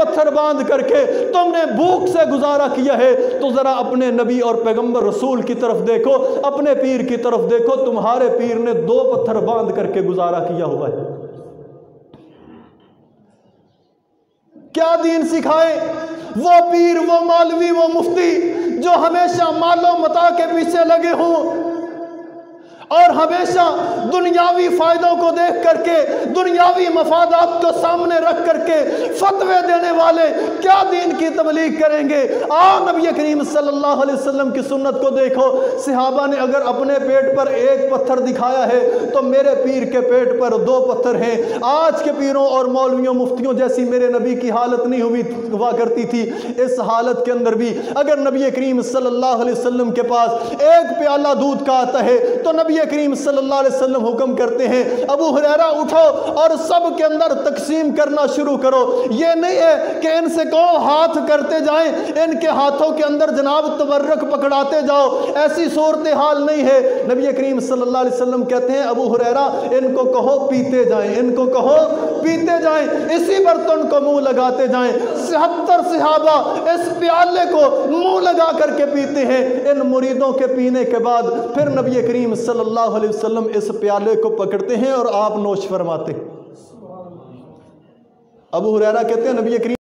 पत्थर बांध करके तुमने भूख से गुजारा किया है, तो जरा अपने नबी और पैगंबर रसूल की तरफ देखो, अपने पीर की तरफ देखो, तुम्हारे पीर ने 2 पत्थर बांध करके गुजारा किया हुआ है। क्या दीन सिखाए वो पीर, वो मौलवी, वो मुफ्ती जो हमेशा मालो मता के पीछे लगे हों और हमेशा दुनियावी फायदों को देख करके, दुनियावी मफादात को सामने रख करके फतवे देने वाले क्या दीन की तबलीग करेंगे। आओ नबी करीम सल्लल्लाहु अलैहि वसल्लम की सुन्नत को देखो। सहाबा ने अगर अपने पेट पर 1 पत्थर दिखाया है तो मेरे पीर के पेट पर 2 पत्थर हैं। आज के पीरों और मौलवियों मुफ्तियों जैसी मेरे नबी की हालत नहीं हुआ करती थी। इस हालत के अंदर भी अगर नबी करीम सल्लल्लाहु अलैहि वसल्लम के पास 1 प्याला दूध का आता है तो नबी करीम सल्लल्लाहु अलैहि वसल्लम हुक्म करते हैं, अबू हुरैरा उठो और सब के अंदर तकसीम करना शुरू करो। ये नहीं है कि इनसे कहो हाथ करते जाएं, इनके हाथों के अंदर जनाब तबर्रक पकड़ाते जाओ, ऐसी सूरत हाल नहीं है। नबी करीम सल्लल्लाहु अलैहि वसल्लम कहते हैं, अबू हुरैरा इनको कहो पीते जाएं, इनको कहो पीते जाएं, इसी बर्तन को मुंह लगाते जाएं। 77 सहाबा इस प्याले को मुंह लगा करके पीते हैं। इन मुरीदों के पीने के बाद फिर नबी करीम सल्लल्लाहु अलैहि वसल्लम इस प्याले को पकड़ते हैं और आप नोश फरमाते हैं। अबू हुरैरा कहते हैं नबी करीम